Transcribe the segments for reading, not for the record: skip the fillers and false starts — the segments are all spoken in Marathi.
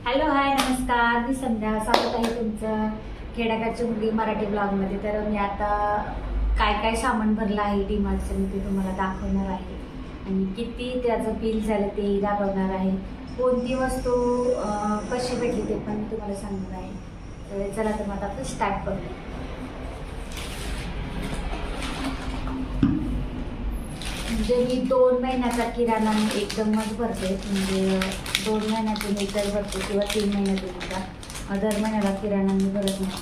हॅलो हाय नमस्कार, मी संध्या. स्वागत आहे तुमचं खेड्याकडची मुलगी मराठी ब्लॉगमध्ये. तर मी आता काय काय सामान भरलं आहे डीमार्टचं मी ते तुम्हाला दाखवणार आहे आणि किती त्याचं बिल झालं ते दाखवणार आहे. कोणती वस्तू कशी भेटली ते पण तुम्हाला सांगणार आहे. तर चला तर मग आता स्टार्ट करूया. म्हणजे मी 2 महिन्याचा किराणा मी एकदमच भरते. म्हणजे 2 महिन्यातून एकदा भरते किंवा 3 महिन्यातून एकदा. दर महिन्याला किराणा मी भरत नाही.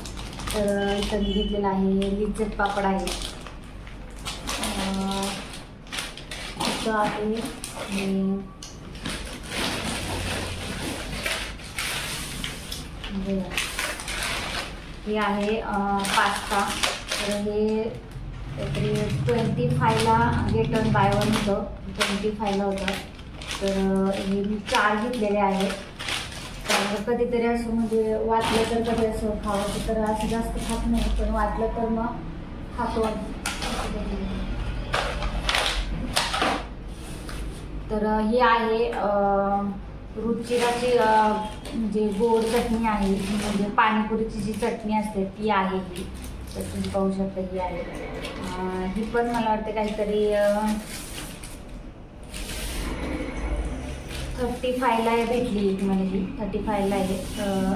तर इथं मी घेतलेला आहे लिज्जत पापड आहे. इथं आहे हे आहे पास्ता. तर हे तरी 25ला गेट वन बाय वन होतं. 25ला होतं. तर हे मी 4 घेतलेले आहेत. तर कधीतरी असं म्हणजे वाटलं तर कधी असं खावं तर असं जास्त खात नाही, पण वाटलं तर मग खातो. तर ही आहे रुचिराची म्हणजे गोड चटणी आहे. म्हणजे पाणीपुरीची जी चटणी असते ती आहे ही. तर तुम्ही पाहू शकता ही आहे. ही पण मला वाटतं काहीतरी 35ला भेटली मला. ही 35ला आहे.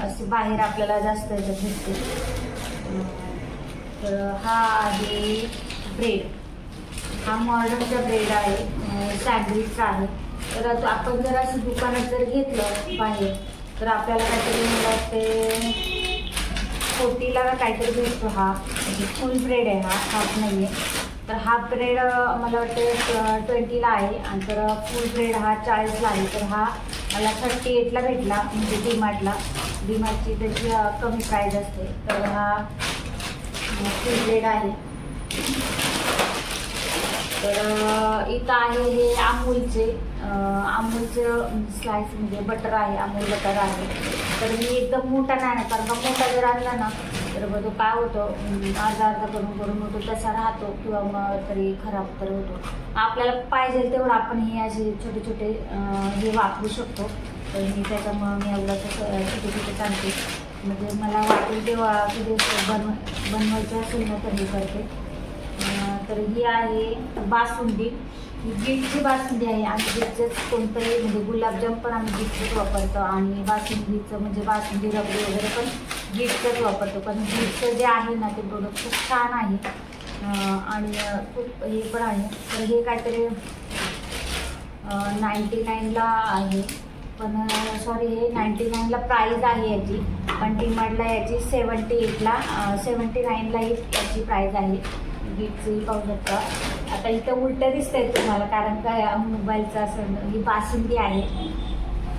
असे बाहेर आपल्याला जास्त याच्यात भेटते. तर हा आहे ब्रेड. हा मॉर्डनचा ब्रेड आहे, सँडविचचा आहे. तर आपण जर असं दुकानात जर घेतलं बाहेर तर आपल्याला काहीतरी मला वाटते 40ला काहीतरी भेटतो. हा म्हणजे फुल ब्रेड आहे, हा हाफ नाही आहे. तर हाफ ब्रेड मला वाटतं 20ला आहे आणि तर फुल ब्रेड हा 40ला आहे. तर हा मला 38ला भेटला. म्हणजे डीमार्टची त्याची कमी प्राईज असते. तर हा फुल ब्रेड आहे. तर इथं आहे हे अमूलचं स्लाइस म्हणजे बटर आहे, अमूल बटर आहे. तर मी एकदम मोठा नाही, कारण का मोठा जर आणला ना तर मग तो काय होतो अर्धा करून होतो तसा राहतो किंवा मग तरी खराब तर होतो. आपल्याला पाहिजे तेवढं आपण हे असे छोटे छोटे हे वापरू शकतो. तर मी त्याच्यामुळं मी एवढं छोटे आणते. म्हणजे मला वाटेल तेव्हा कधी बनवायचं असेल ना तर हे करते. तर ही आहे बासुंदी. ही बीटची बासुंदी आहे. आणि बीटचंच कोणतंही म्हणजे गुलाबजाम पण आम्ही बीटचंच वापरतो आणि बासुंदीचं म्हणजे बासुंदी रबडी वगैरे पण बीटचंच वापरतो. पण बीटचं जे आहे ना ते प्रोडक्ट खूप छान आहे आणि खूप हे पण आहे. तर हे काहीतरी 99ला आहे. पण सॉरी हे 99ला प्राईज आहे याची. पण डीमार्टला याची 79ला याची प्राईज आहे. बीटची पाहू शकता. आता इथं उलटं दिसतंय तुम्हाला कारण काय मोबाईलचं असं. ही बासुंदी आहे.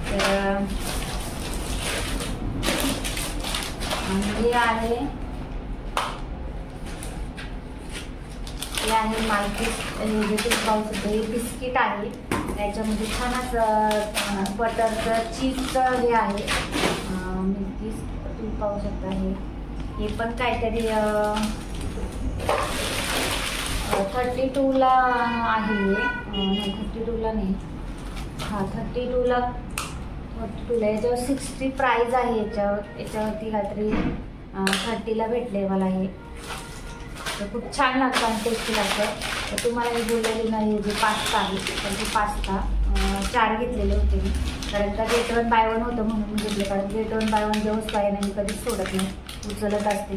तर आणि हे आहे मालकीस. हे जे पाहू शकता हे बिस्किट आहे. त्याच्यामध्ये छान असं बटरचं चीजचं हे आहे मिल्कीस. तुम्ही पाहू शकता. हे पण काहीतरी 32ला आहे. नाही 32ला नाही, हां 32ला याच्यावर 60 प्राईज आहे. याच्यावरती काहीतरी 30ला भेटले मला हे. तर खूप छान लागतं आणि टेस्टी लागतं. तर तुम्हाला मी बोललेली नाही जे पास्ता आहे तर ते पास्ता 4 घेतलेले होते मी. कारण का गेट वन बाय वन होतं म्हणून मी घेतले. कारण गेट वन बाय वन जेव्हाच पाहिजे मी कधीच सोडत नाही, उचलत असते.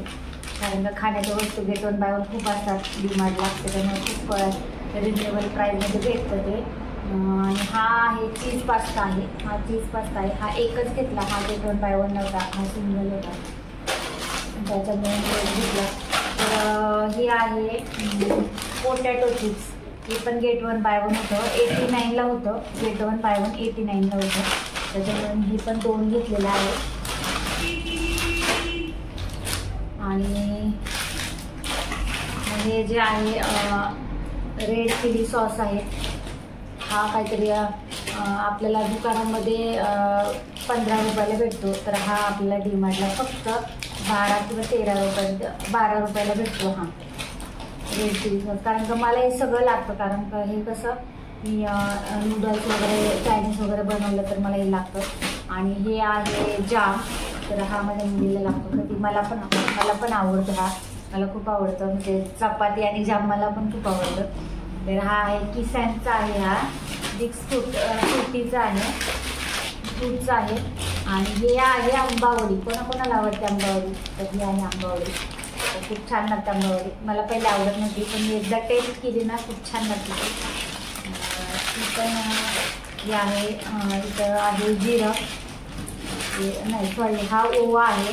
कारण का खाण्याच्या वस्तू गेट वन बाय वन खूप असतात डीमार्टला. त्याच्यामुळे खूप रिजनेबल प्राईजमध्ये भेटतं ते. आणि हा आहे चीज पास्ता आहे. हा चीज पास्ता आहे. हा एकच घेतला. हा गेट वन बाय वन नव्हता, हा सिंगल होता. त्याच्यामुळे घेतला. तर हे आहे पोटॅटो चिप्स. हे पण गेट वन बाय वन होतं. 89ला होतं. गेट वन बाय वन 89ला होतं. त्याच्यामुळे हे पण 2 घेतलेलं आहे. आणि हे जे आहे रेड चिली सॉस आहे. हा काहीतरी आपल्याला दुकानामध्ये 15 रुपयाला भेटतो. तर हा आपल्याला डीमार्टला फक्त 12 किंवा 12 रुपयाला भेटतो. हा रेड चिली सॉस. कारण का मला हे सगळं लागतं. कारण का हे कसं मी नूडल्स वगैरे चायनीज वगैरे बनवलं तर मला हे लागतं. आणि हे आहे जाम. तर हा माझ्या मुलीला लागतो कधी, मला पण आवडतो हा, मला खूप आवडतं. म्हणजे चपाती आणि जाम मला पण खूप आवडतं. तर हा आहे किसॅनचा आहे, हा डिक्स फ्रुटीचा आहे, फ्रूटचा आहे. आणि हे आहे आंबावडी. कोणाकोणाला आवडते आंबावडी, तर ही आहे आंबावडी. तर खूप छान लागते आंबावडी. मला पहिले आवडत नव्हती, पण मी एकदा टेस्ट केली ना, खूप छान लागते ती पण. हे आहे इथं आहे जिरं, नाही सॉरी, हा ओवा आहे.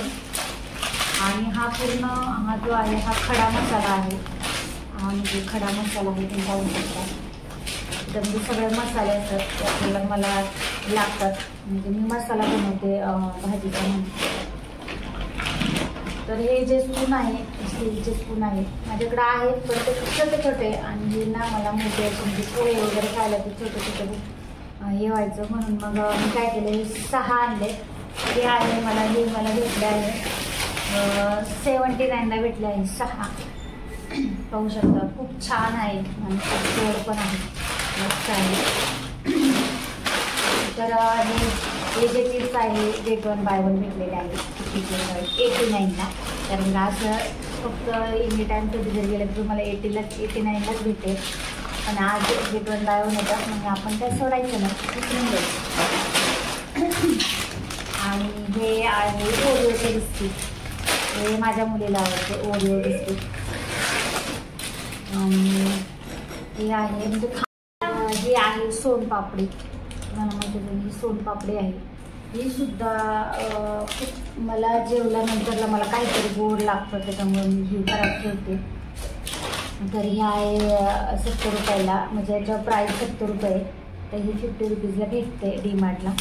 आणि हा पूर्ण हा जो आहे हा खडा मसाला आहे. म्हणजे खडा मसाला आहे, तुम्ही पाहू शकता. तर म्हणजे सगळे मसाले असतात ते आपल्याला मला लागतात. म्हणजे मी मसाला बनवते भाजीचा म्हणून. तर हे जे स्पून आहे, स्टीलचे स्पून आहे माझ्याकडे आहेत, पण ते छोटे छोटे. आणि हे ना मला मोठे म्हणजे पोहे वगैरे खायला ते छोटे छोटे हे व्हायचं, म्हणून मग मी काय केलं, 6 आणले. हे आहे मला भेटले आहे 79ला भेटले आहे 6. पाहू शकता खूप छान आहे आणि गोड पण आहे, मस्त आहे. तर हे जे चिप्स आहे गेट 1 बाय 1 भेटलेले आहे 89ला. कारण असं फक्त एनी टाईम कधी जर गेलं तर तुम्हाला 89लाच भेटेल. पण आज गेट 1 बाय 1 होतात, म्हणजे आपण काय सोडायचं नाही, उचलून द्यायचं. आणि हे आहे ओरिओचे बिस्किट. हे माझ्या मुलीला आवडते ओरिओ बिस्किट. आणि हे आहे म्हणजे हे आहे सोनपापडी. मला माहिती आहे ही सोनपापडी आहे. ही सुद्धा खूप मला जेवल्यानंतरला मला काहीतरी गोड लागतं, त्याच्यामुळे मी ही घरात ठेवते. तर ही आहे 70 रुपयाला, म्हणजे याच्यावर प्राईस 70 रुपये. तर ही 50 रुपीजला भेटते डीमार्टला.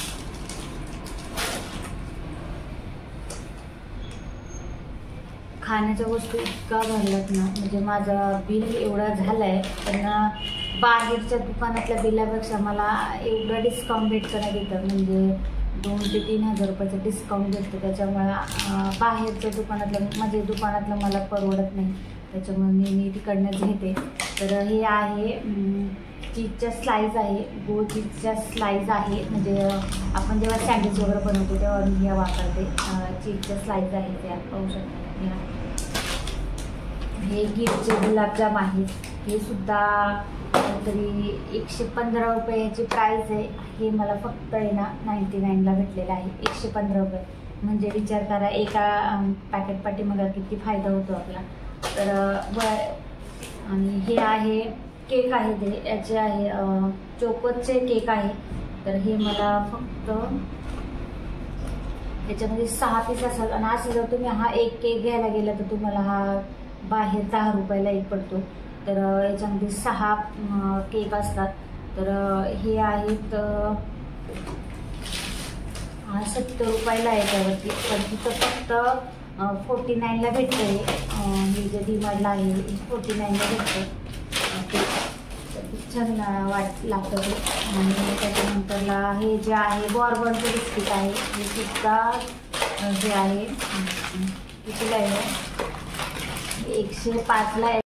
खाण्याच्या वस्तू इतका भरल्यात ना, म्हणजे माझं बिल एवढं झालं आहे. पण बाहेरच्या दुकानातल्या बिलापेक्षा मला एवढं डिस्काउंट भेटतं नाही तिथं, म्हणजे 2,000 ते 3,000 रुपयाचं डिस्काउंट भेटतं. त्याच्यामुळं बाहेरच्या दुकानातलं मला परवडत नाही, त्याच्यामुळे मी तिकडनंच घेते. तर हे आहे चीजच्या स्लाईस आहे, गोल चीजच्या स्लाईस आहे. म्हणजे आपण जेव्हा सँडविच वगैरे बनवतो तेव्हा मी ह्या वापरते. चीजच्या स्लाईस आहे त्या पाहू शकता. हे गिरचे गुलाबजाम आहेत. हे सुद्धा तरी 115 रुपये याची प्राईस आहे. हे मला फक्त आहे ना 99ला भेटलेलं आहे 115 रुपये. म्हणजे विचार करा एका पॅकेट पाठीमागे किती फायदा होतो आपला. तर आणि हे आहे केक आहे, ते याचे आहे चोकोचे केक आहे. तर हे मला फक्त याच्यामध्ये 6 पीस असतात. आणि असं जर तुम्ही हा एक केक घ्यायला गेला तर तुम्हाला हा बाहेर 10 रुपयाला एक पडतो. तर याच्यामध्ये 6 केक असतात. तर हे आहेत 70 रुपयाला आहे त्यावरती. पण तिथं फक्त 49ला भेटतं. हे जे डीमार्टला आहे 49ला भेटतं. खूप छान लागतं ते. आणि त्याच्यानंतरला हे जे आहे बॉर्बनचं बिस्किट आहे, हे सुद्धा जे आहे कितीला आहे 105ला आहे.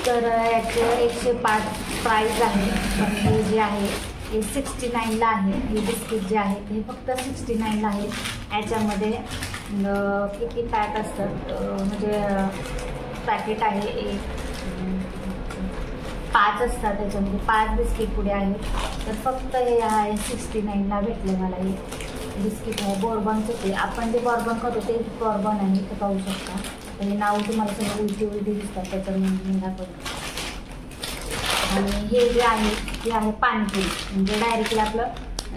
तर याचं 105 प्राईस आहे. पण हे जे आहे हे 69ला आहे. हे बिस्किट जे आहे ते फक्त 69ला आहे. याच्यामध्ये किती पॅक असतात, म्हणजे पॅकेट आहे 5 असतात. त्याच्यामध्ये 5 बिस्किट पुढे आहेत. तर फक्त हे आहे 69ला भेटले मला हे बिस्किट आहे. बॉर्बनचं ते आपण जे बॉर्बन खातो ते बॉर्बन आहे, ते पाहू शकता. तर हे नाव तुम्हाला सगळं उलटी दिसतात त्याच्यामध्ये मी दाखवतो. आणि हे जे आहे ते आहे पाणीपुरी. म्हणजे डायरेक्टली आपलं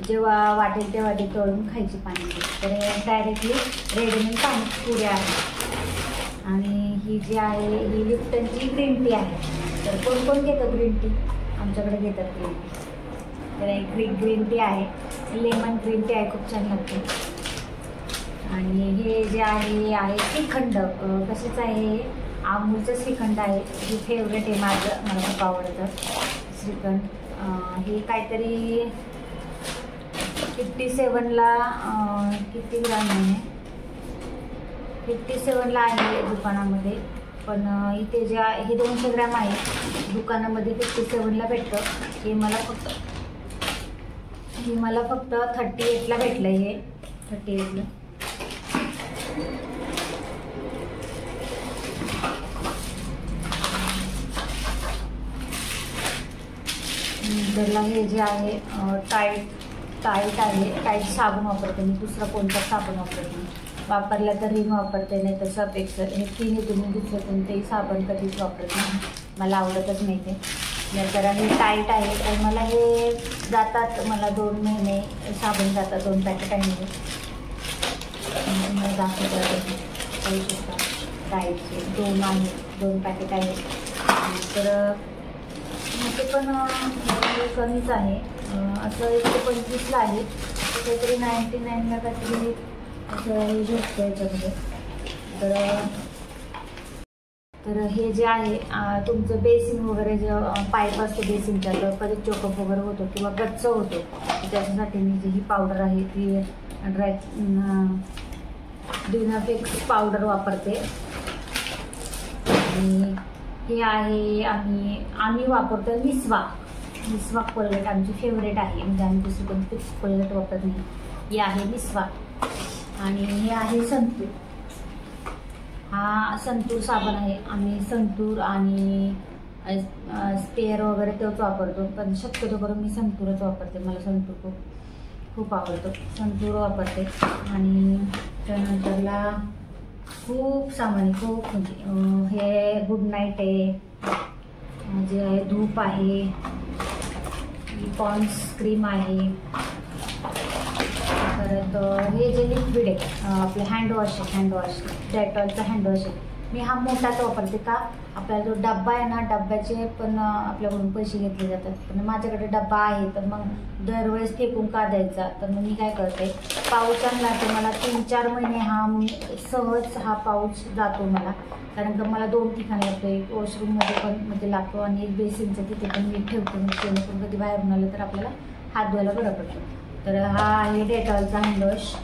जेव्हा वाटेल तेव्हा ते तळून खायची पाणीपुरी. तर हे डायरेक्टली रेडीमेड पाणीपुरी आहे. आणि ही जी आहे ही लिप्टनची ग्रीन टी आहे. तर कोण कोण घेतं ग्रीन टी, आमच्याकडे घेतात ग्रीन टी. तर एक ग्रीन टी आहे, लेमन ग्रीन टी आहे, खूप छान लागते. आणि हे जे आहे श्रीखंड. कशाचं आहे, अमूलचं श्रीखंड आहे. हे फेवरेट आहे माझं, मला खूप आवडतं श्रीखंड. हे काहीतरी 57ला किती ग्राम आहे, 57ला आहे दुकानामध्ये. पण इथे जे हे 200 ग्रॅम आहे, दुकानामध्ये 57ला भेटतं. हे मला फक्त हे मला फक्त 38ला भेटलं. हे 38ला. त्याला हे जे आहे टाईट आहे. टाईट साबण वापरते मी, दुसरा कोणता साबण वापरते मी. वापरला तर रिन वापरते, नाही तर सर्फ एक्सेल. हे तिन्ही तुम्ही दुसरं कोणतेही साबण कधीच वापरत नाही, मला आवडतच नाही ते. तर हे टाईट आहे. तर मला हे जातात, मला 2 महिने साबण जातात. 2 पॅकेट आहे हे. मला दाखवतात करू शकता. टाईटचे 2 आहे, 2 पॅकेट आहे. तर ते पण कमीच आहे. असं 125ला आहे. काहीतरी 99ला काहीतरी असं हे भेटतं याच्यामध्ये. तर हे जे आहे तुमचं बेसिन वगैरे जे पाईप असतो बेसिनचा, तर कधी चोकअप वगैरे होतो किंवा गच्च होतो, त्याच्यासाठी मी जी ही पावडर आहे ती डिनोफिक्स पावडर वापरते. आणि हे आहे आम्ही वापरतो मिसवा कोलगेट. आमची फेवरेट आहे, म्हणजे आम्ही दुसरी कोणती कोलगेट वापरत नाही. हे आहे मिसवा. आणि हे आहे संतूर. हा संतूर साबण आहे. आम्ही संतूर आणि स्पेअर वगैरे तोच वापरतो, पण शक्यतो करून मी संतूरच वापरते. मला संतूर खूप आवडतो, संतूर वापरते. आणि त्यानंतरला खूप सामान आहे, खूप. म्हणजे हे गुड नाईट आहे, जे आहे धूप आहे, पॉन्ड्स क्रीम आहे. परत हे जे लिक्विड आहे आपलं हँडवॉश डेटॉलचा हँडवॉश आहे. मी हा मोठाच वापरते. का आपल्याला जो डब्बा आहे ना, डब्याचे पण आपल्याकडून पैसे घेतले जातात. पण माझ्याकडे डब्बा आहे, तर मग दरवेळेस फेकून का द्यायचा. तर मग मी काय करते, पाऊच आणला तर मला 3-4 महिने हा सहज हा पाऊच जातो मला. कारण का मला 2 ठिकाणी लागतो. एक वॉशरूममध्ये पण म्हणजे लागतो, आणि एक बेसिनचं तिथे पण मी ठेवतो. म्हणजे पण कधी बाहेरून आलं तर आपल्याला हात धुवायला बरं पडतो. तर हा आहे डेटॉलचा हँडवॉश.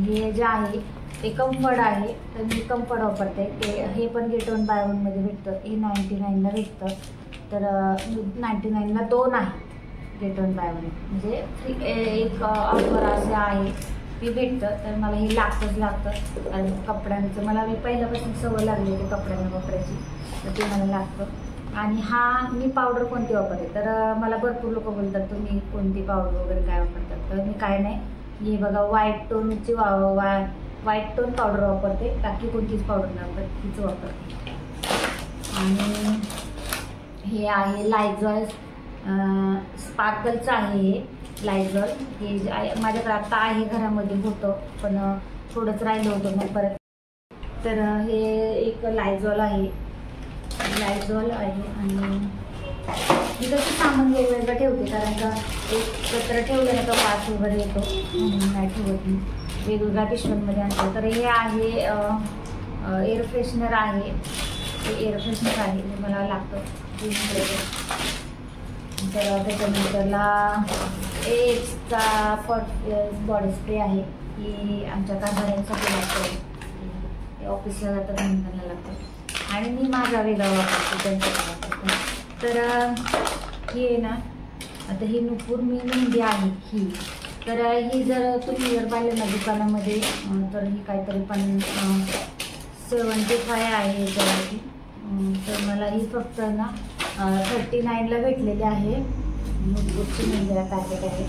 हे जे आहे ते कम्फर्ट आहे, तर मी कम्फर्ट वापरते. हे पण गेट 1 बाय 1 मध्ये भेटतं. हे 99ला भेटतं. तर 99ला 2 आहे गेट 1 बाय 1. म्हणजे एक ऑफर असं आहे ती भेटतं. तर मला हे लागतं. कारण कपड्यांचं मला पहिल्यापासून सवय लागली होती कपड्यांना वापरायची, तर ते मला लागतं. आणि हा मी पावडर कोणती वापरते, तर मला भरपूर लोक बोलतात तुम्ही कोणती पावडर वगैरे काय वापरतात. तर मी काय नाही, हे बघा व्हाईट टोनची व्हाईट टोन पावडर वापरते. बाकी कोणतीच पावडर नाही वापरत, तीच वापरते. आणि हे आहे लायझॉल स्पार्कलचं आहे. हे लायझॉल हे माझ्याकडे आता आहे, घरामध्ये होतं, पण थोडंच राहिलं होतं मग परत. तर हे एक लायझॉल आहे. आणि मी कसं सामान वेगवेगळं ठेवते, कारण का एकत्र ठेवलं ना तर वास वगैरे येतो, म्हणून नाही ठेवत मी, वेगवेगळ्या पिशव्यांमध्ये आणतो. तर हे आहे एअर फ्रेशनर आहे. हे एअर फ्रेशनर आहे, हे मला लागतं. तर त्याच्यानंतरला एक्सचा बॉडी स्प्रे आहे. ही आमच्या कारभाऱ्यांसाठी लागतं, ऑफिसला जातात म्हणून त्यांना लागतं. आणि मी माझा वेगळा वापरते, त्यांचा वापरते. तर ही आहे ना, आता ही नुपूर मेहंदी आहे ही. तर ही जर तुम्ही पाहिलं ना दुकानामध्ये, तर ही काहीतरी पण 75 आहे याच्यावरती. तर मला ही फक्त ना 39ला भेटलेली आहे. नुपूरची मेहंदीला पॅकेट आहे.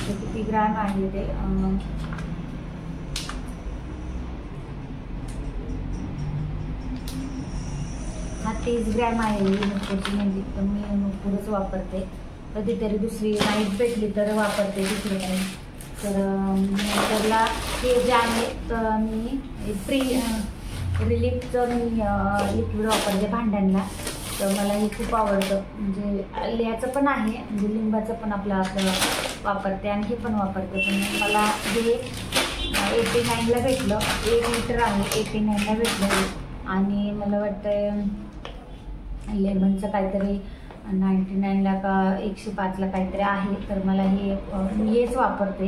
तर किती ग्राम आहे ते, हा 30 ग्रॅम आहे नुपूरची मेहंदी. पण मी नुपूरच वापरते. कधीतरी दुसरी नाईट भेटली तर वापरते दुसरी नाही. तर नंतरला हे जे आहे तर मी रिलीफचं मी लिक्विड वापरते भांड्यांना. तर मला हे खूप आवडतं. म्हणजे याचं पण आहे, म्हणजे लिंबाचं पण आपलं वापरते, आणि हे पण वापरते. पण मला हे 89ला भेटलं. 1 लिटर आहे, 89ला भेटलं. आणि मला वाटतं लेमनचं काहीतरी 99ला का 105ला काहीतरी आहे. तर मला मी हेच वापरते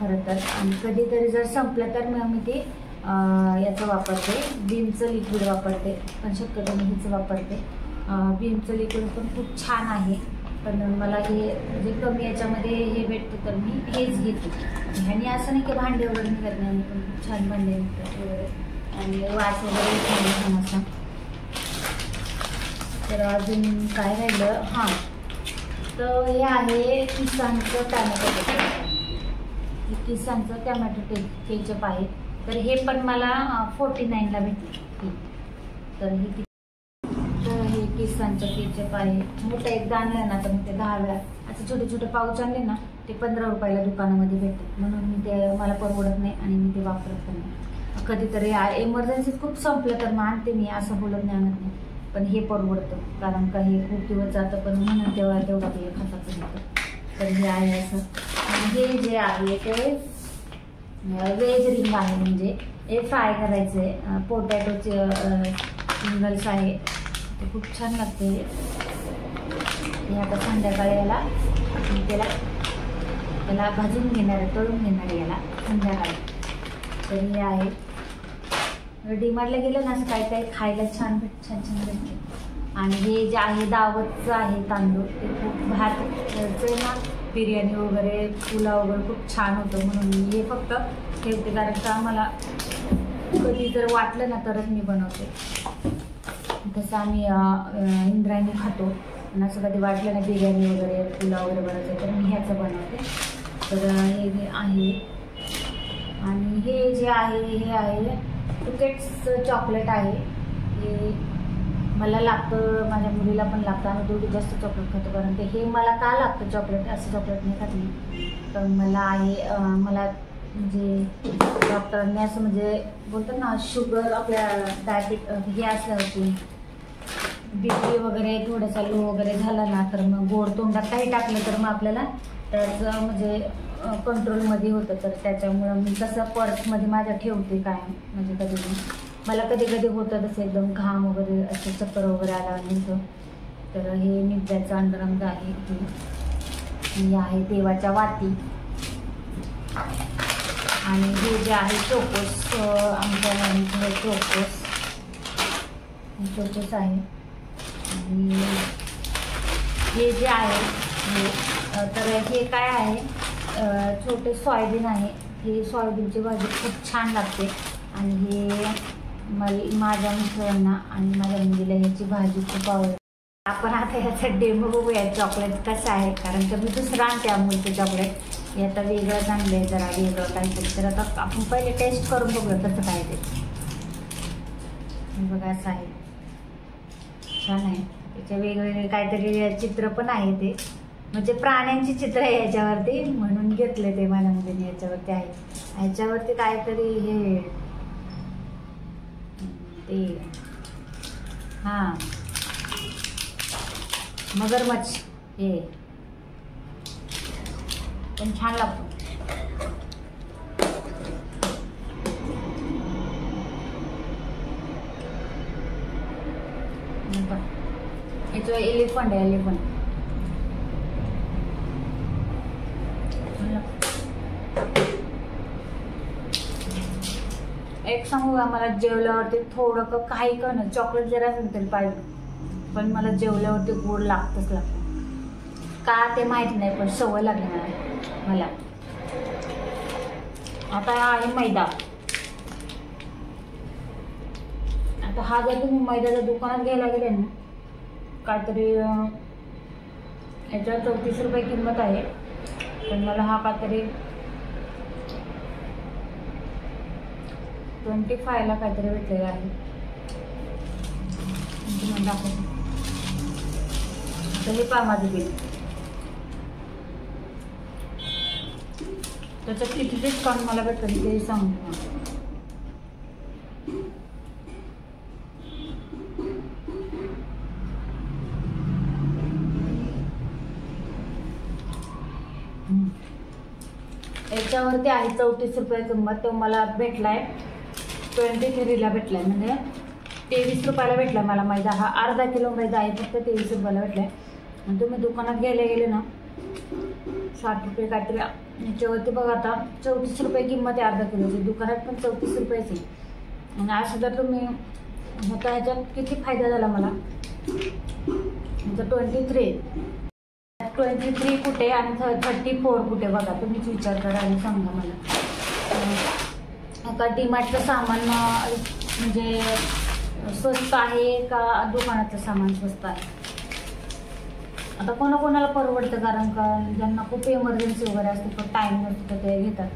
खरं तर. आणि कधीतरी जर संपलं तर मग मी ते याचं वापरते, विमचं लिक्विड वापरते, पण शक्यतो मी हेच वापरते. भीमचं लिक्विड पण खूप छान आहे, पण मला हे म्हणजे कमी याच्यामध्ये हे भेटतं तर मी हेच घेते. ह्याने असं नाही की भांडे वगैरे निघत नाही, पण खूप छान भांडे निघतात वगैरे आणि वास वगैरे छान असा. तर अजून काय राहिलं, हां तर हे आहे किसानचं टॅमॅटो केचप. हे किसानचं टॅमॅटो केचप आहे. तर हे पण मला 49ला भेटले. तर हे किसानचं केचप आहे. मोठं एकदा आणलं ना तर मग ते 10 वेळा असं छोटे छोटे पाऊच आणले ना ते 15 रुपयाला दुकानामध्ये भेटतात, म्हणून मी ते मला परवडत नाही आणि मी ते वापरत पण नाही. कधीतरी इमर्जन्सीत खूप संपलं तर मग आणते मी, असं बोलत नाही आणत नाही. पण हे परवडतं कारण का हे खूप दिवस जातं, पण म्हणून तेवढा ते खताचं घेतं. तर हे आहे असं. आणि हे जे आहे ते व्हेज रिंग आहे, म्हणजे हे फ्राय करायचं आहे. पोटॅटोचे नूडल्स आहे, ते खूप छान लागते. हे आता संध्याकाळी याला त्याला भाजून घेणार आहे, तळून घेणार आहे याला संध्याकाळी. तर हे आहे. डीमार्टला गेलं ना असं काही खायला छान भेटते. आणि हे जे आहे दावतचं आहे तांदूळ, ते खूप भातचं ना बिर्याणी वगैरे पुलाव वगैरे खूप छान होतं, म्हणून मी हे फक्त ठेवते कारण का मला कधी जर वाटलं ना तरच मी बनवते. तसं आम्ही इंद्रायणी खातो, आणि असं कधी वाटलं ना बिर्याणी वगैरे पुलाव वगैरे बनवायचं तर मी ह्याचं बनवते. तर हे आहे. आणि हे जे आहे हे आहे टुकेट्सचं चॉकलेट आहे. हे मला लागतं, माझ्या मुलीला पण लागतं, आम्ही दोघी जास्त चॉकलेट खातो. कारण ते हे मला का लागतं चॉकलेट, असं चॉकलेट नाही खात मी. तर मला आहे मला म्हणजे डॉक्टरांनी असं म्हणजे बोलतात ना शुगर आपल्या डायबिट हे असल्यावरती बीपी वगैरे थोडासा लो वगैरे झाला ना तर मग गोड तोंडात काही टाकलं तर मग आपल्याला त्याचं म्हणजे कंट्रोलमध्ये होतं. तर त्याच्यामुळं मी कसं पर्समध्ये माझ्या ठेवते काय, म्हणजे कधी मला कधी होतं तसं एकदम घाम वगैरे असं चक्कर वगैरे आला नव्हतं. तर हे निव्याचं अंडरआर्मचं आहे. हे आहे देवाच्या वाती. आणि हे जे आहे चोकोस, आमच्या चोकोस आहे. आणि हे जे आहे तर हे काय आहे छोटे सोयाबीन आहे. हे सोयाबीनची भाजी खूप छान लागते आणि हे माझ्या मिस्टरांना आणि माझ्या मुलीला ह्याची भाजी खूप आवडते. आपण आता ह्याचा डेमो बघूया चॉकलेट कसं आहे, कारण का मी दुसरं आणते अमूलचं चॉकलेट. हे आता वेगळं चांगलं आहे, जरा वेगळं काहीतरी. तर आता आपण पहिले टेस्ट करून बघूया कसं काय ते. बघा असं आहे, छान आहे. त्याचे वेगवेगळे काहीतरी चित्र पण आहे, ते म्हणजे प्राण्यांची चित्र आहे याच्यावरती, म्हणून घेतले ते माझ्या मुलीने. याच्यावरती आहे, ह्याच्यावरती काहीतरी हे ते हां मगरमच्छ हे पण छान लागतो. याचं एलिफंट आहे, एलिफंट. एक सांगू का, मला जेवल्यावरती थोडं काही करणं चॉकलेट जरा असेल तरी पाहिजे, पण मला जेवल्यावरती गोड लागतंच लागतं. का ते माहिती नाही, पण सवय लागली मला. आता आहे मैदा. आता हा जर तुम्ही मैद्याच्या दुकानात घ्यायला गेले ना काहीतरी याच्यावर 34 रुपये किंमत आहे, पण मला हा काहीतरी 25ला काहीतरी भेटलेला आहे. दाखवते आता हे पहा माझं बिल. त्याच्यात किती डिस्काउंट मला भेटेल ते सांगू. याच्यावरती आहे 34 रुपये किंमत. तो मला भेटलाय 23ला भेटलाय, म्हणजे 23 रुपयाला भेटला मला मैदा. हा अर्धा किलो मैदा आहे, फक्त 23 रुपयाला भेटलाय. आणि तुम्ही दुकानात घ्यायला गेले ना 60 रुपये काहीतरी. याच्यावरती बघा आता 34 रुपये किंमत आहे अर्धा किलोची, दुकानात पण 34 रुपयेच आहे. आणि असं जर तुम्ही आता ह्याच्यात किती फायदा झाला मला. 23 कुठे आणि 34 कुठे बघा, तुम्हीच विचार करा आणि सांगा मला. आता डीमार्टचं सामान म्हणजे स्वस्त आहे का दुकानातलं सामान स्वस्त आहे? आता कोणाकोणाला परवडतं, कारण का ज्यांना खूप इमर्जन्सी वगैरे असते पण टाईम नसतो तर ते घेतात.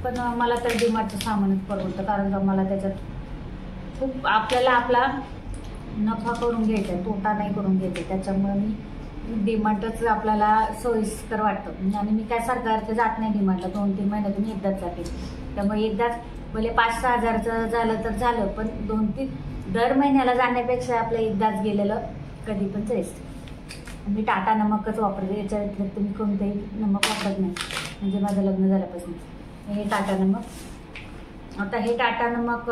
पण मला तर डीमार्टचं सामानच परवडतं, कारण का मला त्याच्यात खूप आपल्याला आपला नफा करून घ्यायचा आहे, तोटा नाही करून घ्यायचा. त्याच्यामुळे मी डीमार्टच आपल्याला सोयीस्कर वाटतं. आणि मी काय सरकारचं जात नाही डीमार्टला, 2-3 महिन्यातून एकदाच जाते. त्यामुळे एकदाच भले 5-6 हजारचं झालं तर झालं, पण 2-3 दर महिन्याला जाण्यापेक्षा आपलं एकदाच गेलेलं कधी पण जायचं. मी टाटा नमकच वापरते, याच्या व्यतिरिक्त मी कोणतंही नमक वापरत नाही, म्हणजे माझं लग्न झाल्यापासून. हे टाटा नमक. आता हे टाटा नमक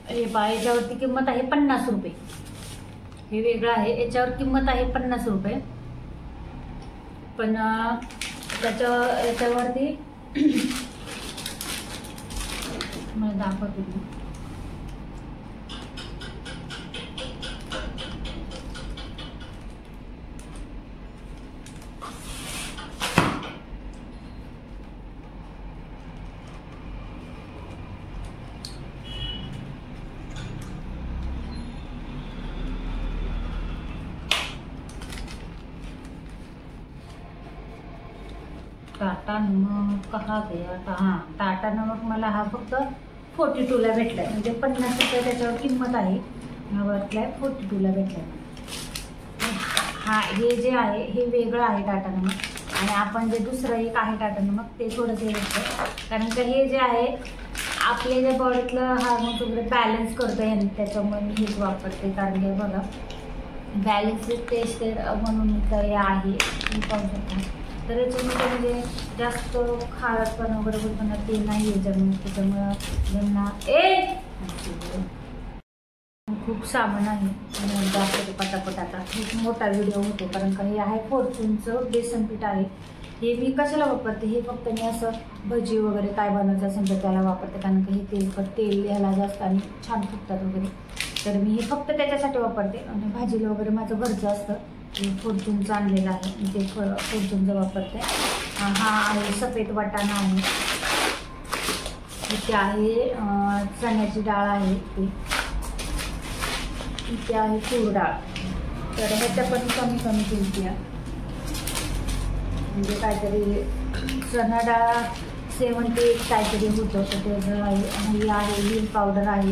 हे पहा, याच्यावरती किंमत आहे 50 रुपये. हे वेगळं आहे, याच्यावर किंमत आहे 50 रुपये. पण याच्यावरती मला दाखवते मी. टाटा नमक कहा गया? हां, टाटा नमक मला हा फक्त 42ला भेटला आहे, म्हणजे 50 रुपये त्याच्यावर किंमत आहे. हा भेटलाय 42ला भेटलाय. हा हे जे आहे हे वेगळं आहे टाटा नमक, आणि आपण जे दुसरं एक आहे टाटा नमक ते थोडंसं वेगळं, कारण का हे जे आहे आपल्या ज्या बॉडीतलं हार्मोन्स वगैरे बॅलन्स करतं याने, त्याच्यामुळे मी हेच वापरते. कारण हे बघा बॅलन्स टेस्ट म्हणून हे आहे, मी पाहू शकता. तर याच्यामध्ये म्हणजे जास्त खारटपणा वगैरे बोलताना ते नाही आहे जमीन, त्याच्यामुळं ज्यांना खूप सामान आहे. आणि दाखवते पटापट. आता खूप मोठा व्हिडिओ होतो, कारण का हे आहे फॉर्च्यूनचं बेसन पीठ आहे. हे मी कशाला वापरते, हे फक्त मी असं भजी वगैरे काय बनवायचं असेल तर त्याला वापरते, कारण का हे तेल ह्याला जास्त आणि छान फुटतात वगैरे. तर मी हे फक्त त्याच्यासाठी वापरते. आणि भाजीला वगैरे माझं घरचं असतं, फॉर्च्यूनचं आणलेलं आहे, मी ते फॉर्च्यूनचं वापरते. हा आहे सफेद वाटाणा आहे, इथे आहे चण्याची डाळ आहे, इथे आहे तूर डाळ. तर ह्याच्या पण कमी किमती आहे, म्हणजे काहीतरी चणा डाळ 70 काहीतरी होतं तर त्याचं आहे. ही आहे व्हील पावडर आहे,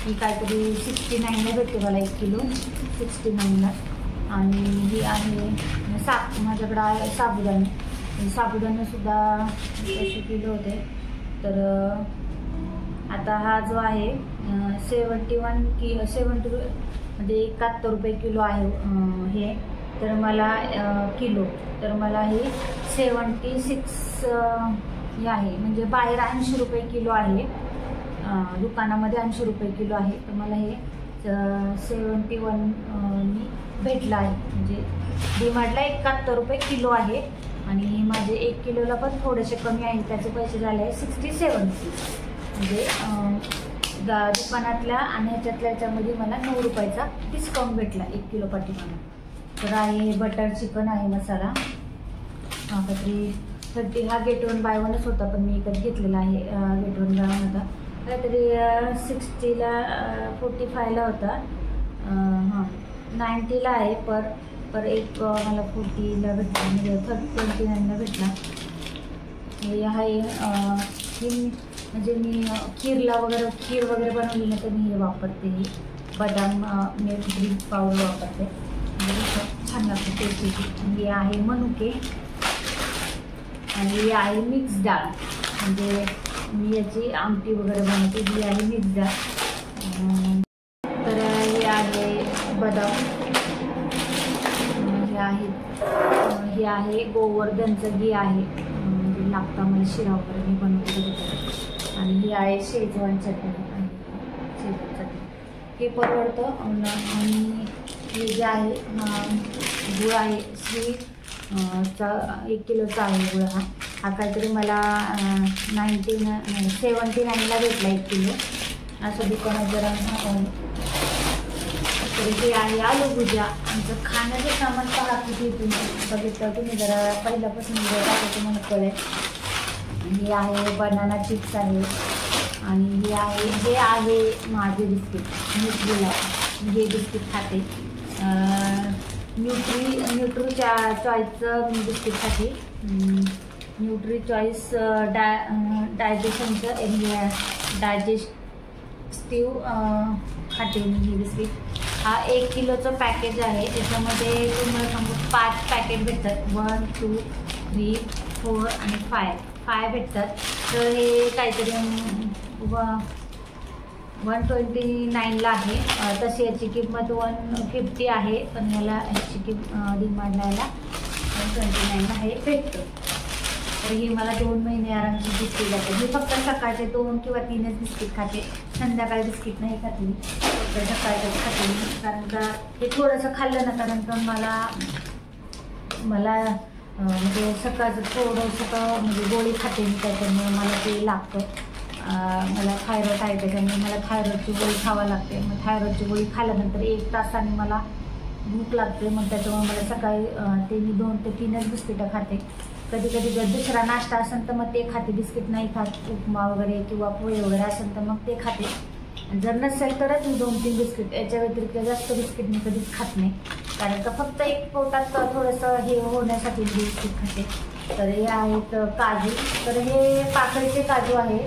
ही काहीतरी 69ला भेटते मला 1 किलो, 69ला. आणि ही आहे माझ्याकडं आहे साबुदाणेसुद्धा 100 किलो होते. तर आता हा जो आहे 70 म्हणजे 71 रुपये किलो आहे हे. तर मला किलो, तर मला हे 76 हे आहे, म्हणजे बाहेर 80 रुपये किलो आहे, दुकानामध्ये 80 रुपये किलो आहे. तर मला हे 71 भेटलं आहे, म्हणजे डीमार्टला 71 रुपये किलो आहे. आणि माझे 1 किलोला पण थोडेसे कमी आहे, त्याचे पैसे झाले आहे 67, म्हणजे दुकानातल्या आणि ह्याच्यामध्ये मला 9 रुपयाचा डिस्काउंट भेटला 1 किलो पाठीमागे. तर आहे बटर चिकन आहे मसाला, हा काहीतरी 30, हा गेट 1 बाय 1च होता, पण मी एकच घेतलेला आहे. गेट 1 बाय 1 होता, काहीतरी 60ला 45ला होता, हां 90ला आहे. पर एक मला 40ला भेटला, म्हणजे 29ला भेटला. हे आहे म्हणजे मी खीर वगैरे बनवली ना तर मी हे वापरते, ही बदाम मिल्क ड्रिंक पावडर वापरते, म्हणजे छान लागते टेस्टी. हे आहे मनुके, आणि ही आहे मिक्स डाळ, म्हणजे मी याची आमटी वगैरे बनवते. ही आहे मिक्स डाळ. तर हे आहे बदाम, हे आहे गोवर्धनचं घी आहे, म्हणजे लागतं मला शिरा वगैरे मी बनवते. आणि ही आहे शेजवान चटणी, हे परवडतं. आणि हे जे आहे गुळ आहे चा 1 किलोचा आहे गुळ. हा काहीतरी मला 79ला भेटला 1 किलो. असं दुकानात जरा तर हे आहे आलू भुजिया. आमचं खाण्याचं सामान पहा किती तुम्ही बघितलं तुम्ही जरा पहिल्यापासून तुम्हाला कळेल. हे आहे बनाना चिप्स आहे आणि हे आहे माझे बिस्किट. न्यूट्रीला हे बिस्किट खाते. न्यूट्रीच्या चॉईसचं मी बिस्किट खाते. न्यूट्री चॉईस डायजेशनचं डायजेस्टिव्ह खाते मी हे बिस्किट. हा 1 किलोचं पॅकेज आहे. त्याच्यामध्ये तुम्हाला सांगू 5 पॅकेट भेटतात. 1, 2, 3, 4 आणि 5 भेटतात. तर हे काहीतरी 129ला आहे. तशी याची किंमत 150 आहे, पण याला याची डिमांडला 129ला हे भेटतं. तर ही मला 2 महिने आरामची बिस्किट जाते. मी फक्त सकाळचे 2 किंवा 3च बिस्किट खाते. संध्याकाळी बिस्किट नाही खाते मी, तर सकाळचंच खाते मी. कारण का हे थोडंसं खाल्लं ना, कारण का मला म्हणजे सकाळचं थोडंसं म्हणजे गोळी खाते मी, त्याच्यामुळे मला ते लागतं. मला थायरॉइड आहे, त्याच्यामुळे मला थायरॉइडची गोळी खावं लागते. मग थायरॉइडची गोळी खाल्ल्यानंतर 1 तासाने मला भूक लागते. मग त्याच्यामुळे मला सकाळी ते मी 2 ते 3च बिस्किटं खाते. कधी कधी जर दुसरा नाश्ता असेल तर मग ते खाते. बिस्किट नाही खात. उपमा वगैरे किंवा पोहे वगैरे असेल तर मग ते खाते. जर नसेल तरच मी 2-3 बिस्किट, याच्या व्यतिरिक्त जास्त बिस्किट मी कधीच खात नाही. कारण का फक्त एक पोटात थोडंसं हे होण्यासाठी बिस्किट खाते. तर हे आहेत काजू. तर हे पाकळीचे काजू आहे.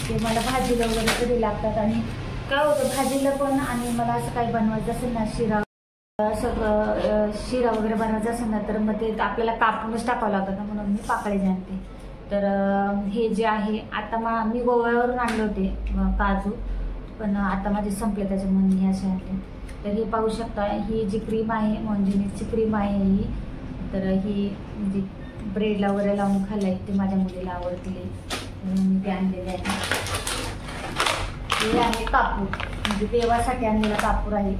ते मला भाजीला वगैरे कधी लागतात. आणि काय होतं भाजीला पण, आणि मला असं काही बनवायचं असेल ना, शिरा वगैरे बनवायचं असेल ना, तर मग ते आपल्याला कापूनच टाकावं लागतं ना, म्हणून मी पाकळी आणते. तर हे जे आहे आता मी गोव्यावरून आणले होते काजू, पण आता माझे संपले, त्याच्यामुळे मी असे आणले. तर हे पाहू शकता, ही जी क्रीम आहे मॉन्जिनिसची क्रीम आहे ही. तर ही म्हणजे ब्रेडला वगैरे लावून खाल्लं ते माझ्या मुलीला आवडतील म्हणून मी ते आणलेले आहे. हे आहे कापूर, म्हणजे देवासाठी आणलेला कापूर आहे.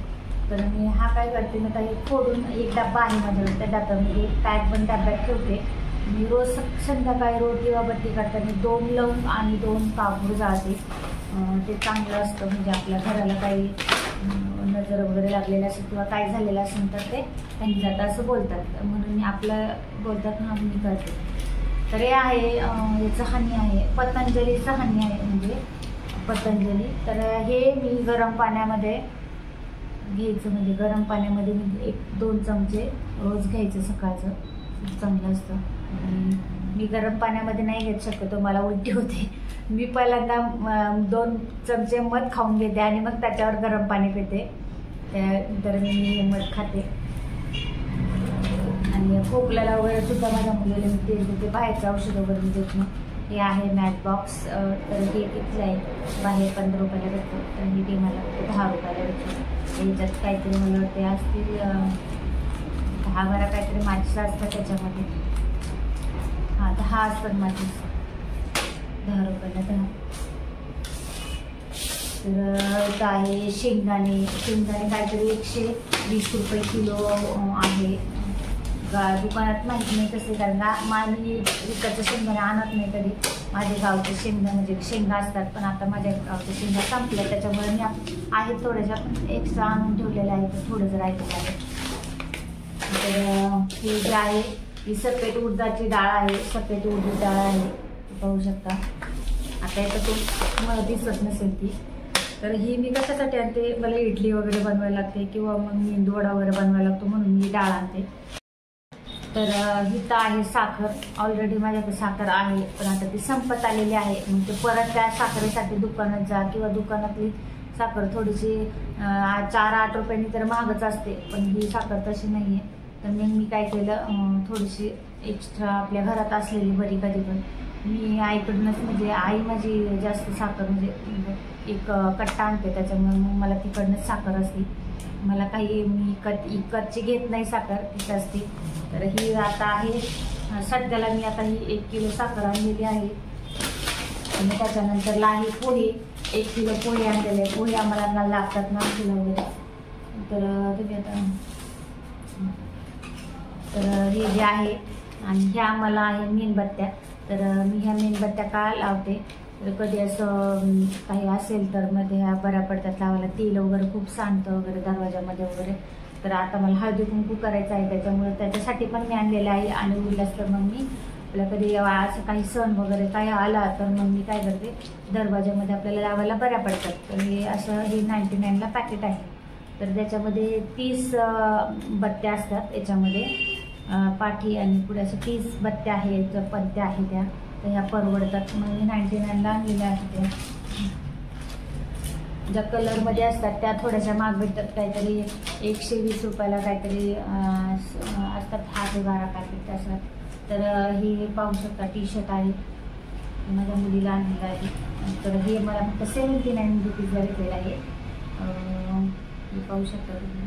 तर मी हा काय करते, मी काही फोडून एक डब्बा आहे माझ्याकडे, त्या डब्यामध्ये एक पॅक पण डब्यात ठेवते. मी रोज संध्याकाळी रोटी वा बत्ती करताना 2 लवंग आणि 2 कापूर जाळते. ते चांगलं असतं, म्हणजे आपल्या घराला काही नजर वगैरे लागलेलं असेल किंवा काय झालेलं असेल तर ते त्यांनी जातं असं बोलतात, म्हणून आपलं बोलतात ना, मी करते. तर हे आहे याचं हनी आहे, पतंजलीचं हनी आहे, म्हणजे पतंजली. तर हे मी गरम पाण्यामध्ये घ्यायचं, म्हणजे गरम पाण्यामध्ये मी 1-2 चमचे रोज घ्यायचं सकाळचं, खूप चांगलं असतं. आणि मी गरम पाण्यामध्ये नाही घेत शक्यतो, मला उलटी होते. मी पहिल्यांदा 2 चमचे मध खाऊन घेते आणि मग त्याच्यावर गरम पाणी पिते. तर मी मध खाते. आणि खोकल्याला वगैरे सुद्धा माझ्या मुलीला मी तेल देते, बाहेरचं औषध वगैरे मी देत नाही. हे आहे मॅच बॉक्स. तर हे किती आहे, बाहेर 15 रुपयाला भेटतो, तर हे ते मला 10 रुपयाला भेटतो. याच्यात काहीतरी मला वाटते असतील 10-12 काहीतरी माचीस असतात त्याच्यामध्ये. हां, 10 असतात माचीस, 10 रुपयाला 10. तर आहे शेंगदाणे काहीतरी 120 रुपये किलो आहे. दुकानात माहिती नाही तसे, कारण मी विकतचं शेंगदाणे आणत नाही कधी. माझे गावचे म्हणजे शेंगा असतात, पण आता माझ्या गावच्या शेंगा संपल्या, त्याच्यामुळे मी आहेत थोड्याशा, पण एक्स्ट्रा आणून ठेवलेल्या आहेत, थोडं जर राहिलेलं आहे. तर हे जे आहे ही सफेद उडदाची डाळ आहे, सफेद उडीद डाळ आहे, पाहू शकता. आता याचं मला दिसत नसेल ती. तर ही मी कशासाठी आणते, मला इडली वगैरे बनवायला लागते किंवा मग मेंदूवडा वगैरे बनवायला लागतो, म्हणून मी डाळ आणते. तर इथं आहे साखर. ऑलरेडी माझ्याकडे साखर आहे, पण आता ती संपत आलेली आहे. म्हणजे परत त्या साखरेसाठी दुकानात जा, किंवा दुकानातली साखर थोडीशी 4-8 रुपयांनी तर महागच असते, पण ही साखर तशी नाही आहे. तर मग मी काय केलं, थोडीशी एक्स्ट्रा आपल्या घरात असलेली बरी, कधी पण मी आईकडूनच, म्हणजे आई माझी जास्त साखर म्हणजे एक कट्टा आणते, त्याच्यामुळे मग मला तिकडनंच साखर असते. मला काही मी इकतची घेत नाही साखर, तीच असते. तर ही आता आहे सध्याला मी आता ही 1 किलो साखर आणलेली आहे. आणि त्याच्यानंतरला आहे पोहे, 1 किलो पोहे आणलेले. पोहे आम्हाला लागतात ना किलो वगैरे. तर तुम्ही आता तर हे जे आहे, आणि ह्या मला आहे मेणबत्त्या. तर मी ह्या मेणबत्त्या का लावते, तर कधी असं काही असेल तर मध्ये ह्या बऱ्या पडतात लावायला. तेल वगैरे खूप सांडतं वगैरे दरवाजामध्ये वगैरे. तर आता मला हळदी कुंकू करायचं आहे, त्याच्यामुळे त्याच्यासाठी पण मी आणलेलं आहे. आणि उरल्यास तर मग मी आपल्या कधी असं काही सण वगैरे काही आला तर मग मी काय करते, दरवाजामध्ये आपल्याला लावायला बऱ्या पडतात. तर हे असं हे 99ला पॅकेट आहे. तर त्याच्यामध्ये 30 बत्त्या असतात याच्यामध्ये, पाठी आणि पुढे असं 30 बत्त्या आहेत, पत्त्या आहेत त्या. तर ह्या परवडतात. मग मी 99ला आणलेल्या आहेत त्या. ज्या कलरमध्ये असतात त्या थोड्याशा महाग भेटतात, काहीतरी 120 रुपयाला काहीतरी असतात 10 ते 12 पॅकेट असतात. तर हे पाहू शकता टी शर्ट आहे, माझ्या मुलीला आणलेलं आहे. तर हे मला फक्त 79 रुपीजला घेतलेलं आहे. हे पाहू शकता तुम्ही.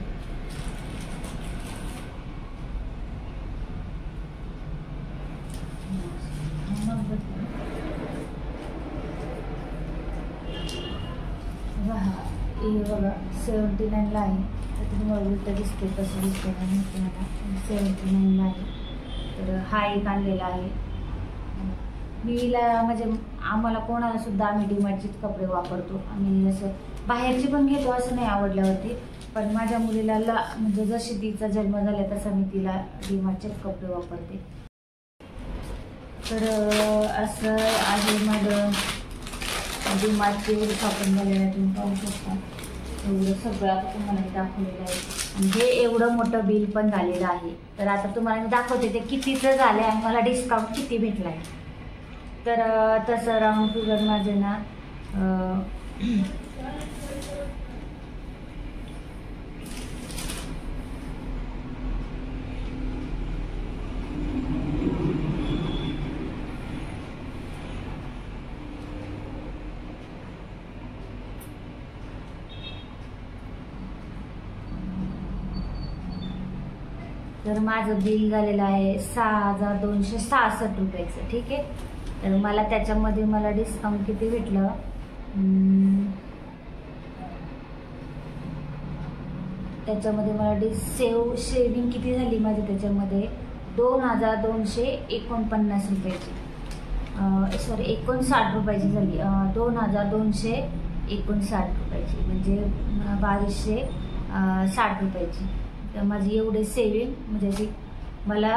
हे बघा 79ला आहे. तर तुम्हाला उलटं दिसते कसं दिसते नाही मला. 79ला आहे. तर हा एक आणलेला आहे. मीला म्हणजे आम्हाला कोणाला सुद्धा आम्ही डीमार्टचेच कपडे वापरतो. आम्ही असं बाहेरची पण घेतो असं नाही आवडल्यावरती, पण माझ्या मुलीला म्हणजे जशी तिचा जन्म झाला तसा मी तिला डीमार्टचेच कपडे वापरते. तर असं आहे माझं डीमार्टची एवढी शॉपिंग झालेलं आहे. तुम्ही पाहू शकता एवढं सगळं आता तुम्हाला मी दाखवलेलं आहे. आणि हे एवढं मोठं बिल पण झालेलं आहे. तर आता तुम्हाला मी दाखवते ते कितीचं झालं आणि मला डिस्काउंट किती भेटला आहे. तर तसं राऊंड फिगर माझे ना तर माझं बिल झालेलं आहे 6266 रुपयाचं. ठीक आहे. तर मला त्याच्यामध्ये मला डिस्काउंट किती भेटलं, त्याच्यामध्ये मला सेविंग किती झाली माझी त्याच्यामध्ये 2249 रुपयाची, सॉरी 59 रुपयाची झाली. 2259 रुपयाची म्हणजे 2260 रुपयाची. तर माझी एवढे सेविंग म्हणजे अशी मला,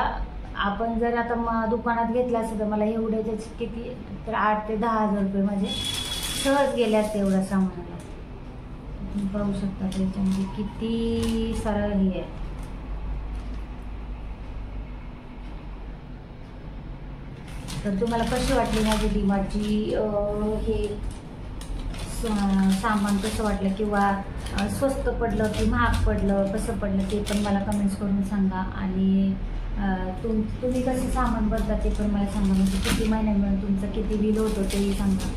आपण जर आता दुकानात घेतलं असतं तर मला एवढे त्याचे किती, तर 8 ते 10 हजार रुपये माझे सहज गेले असते एवढ्या सामानाला. तुम्ही पाहू शकता त्याच्यामध्ये किती सारं हे आहे. तर तुम्हाला कशी वाटली माझी डीमार्टची हे सामान कसं वाटलं, किंवा स्वस्त पडलं की महाग पडलं, कसं पडलं ते पण मला कमेंट्स करून सांगा. आणि तुम्ही कसं सामान भरता ते पण मला सांगा. म्हणजे किती महिने मिळून तुमचं किती बिल होतं तेही सांगा.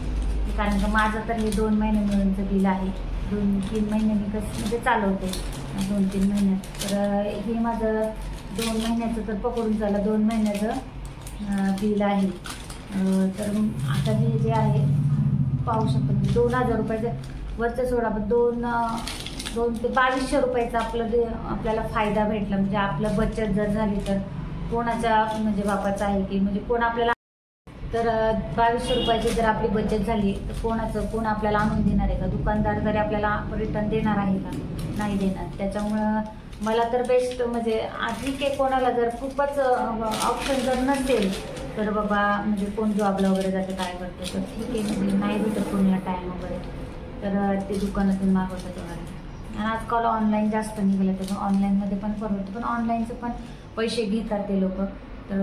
कारण का माझं तर हे 2 महिने मिळूनचं बिल आहे. 2-3 महिन्यांनी कसं म्हणजे चालवते 2-3 महिन्यात. तर हे माझं 2 महिन्याचं तर पकडून चाललं 2 महिन्याचं बिल आहे. तर आता हे जे आहे पाहू शकतो 2000 रुपयाचं वरचं सोडा, पण 2 ते 2200 रुपयाचा आपल्याला फायदा भेटला. म्हणजे आपलं बचत जर झाली तर कोणाच्या म्हणजे बापाचं आहे की म्हणजे कोण आपल्याला, तर 2200 रुपयाची जर आपली बचत झाली तर कोण आपल्याला आणून देणार आहे का? दुकानदार जरी आपल्याला रिटर्न देणार आहे का? नाही देणार. त्याच्यामुळं मला तर बेस्ट म्हणजे ठीक आहे, कोणाला जर खूपच ऑप्शन जर नसेल तर बाबा म्हणजे कोण जॉबला वगैरे जातं काय करतं तर ठीक आहे, म्हणजे नाही भेटत कोणाला टाईम वगैरे तर ते दुकानातून मागवतात वगैरे. आणि आजकाल ऑनलाईन जास्त निघालं तर ऑनलाईनमध्ये पण परवडतं, पण ऑनलाईनचं पण पैसे घेतात ते लोक. तर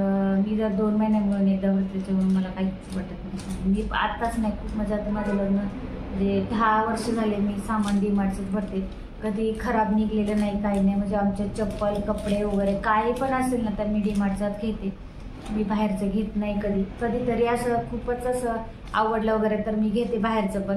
मी जर 2 महिन्यामुळे एकदा भरते त्याच्यामुळे मला काहीच वाटत नाही. मी आत्ताच नाही, खूप मजा आता माझं लग्न म्हणजे 10 वर्ष झाले मी सामान डीमार्टचंच भरते. कधी खराब निघलेलं नाही, काही नाही. म्हणजे आमचे चप्पल कपडे वगैरे काही पण असेल ना तर मी डीमार्टचाच घेते. मी बाहेरचं घेत नाही कधीतरी असं खूपच असं आवडलं वगैरे तर मी घेते बाहेरचं पण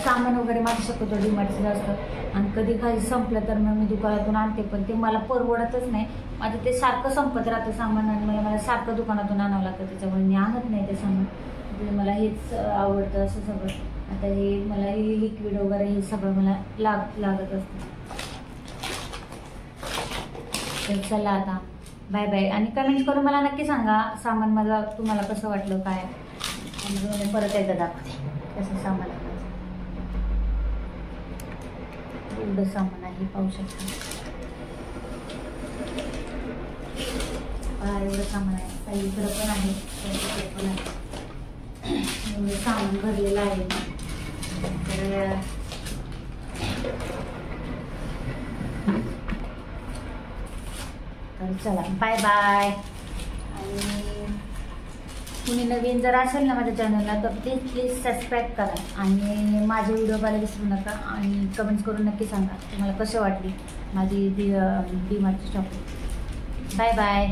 सामान वगैरे माझं शक्यतो डीमार्टचं असतं. आणि कधी काही संपलं तर मग मी दुकानातून आणते, पण ते मला परवडतच नाही. माझं ते सारखं संपत राहतं सामान आणि मला सारखं दुकानातून आणावं लागतं, त्याच्यामुळे मी आणत नाही ते सामान. म्हणजे मला हेच आवडतं असं सगळं. आता हे मला हे लिक्विड वगैरे हे सगळं मला लागत असतं. तर चला आता बाय बाय. आणि कमेंट करून मला नक्की सांगा सामान माझं तुम्हाला कसं वाटलं काय. मी परत एकदा दाखवते कसं सामान आहे. एवढं सामान आहे पाहू शकता. एवढं सामान आहे. काही इकडं पण आहे, इकडे पण आहे. एवढं सामान भरलेलं आहे. तर चला बाय बाय. आणि कुणी नवीन जर असेल ना माझ्या चॅनलला तर प्लीज सबस्क्राईब करा आणि माझे व्हिडिओ बघायला विसरू नका आणि कमेंट्स करून नक्की सांगा तुम्हाला कशी वाटली माझी डी मार्टची शॉपिंग. Bye bye.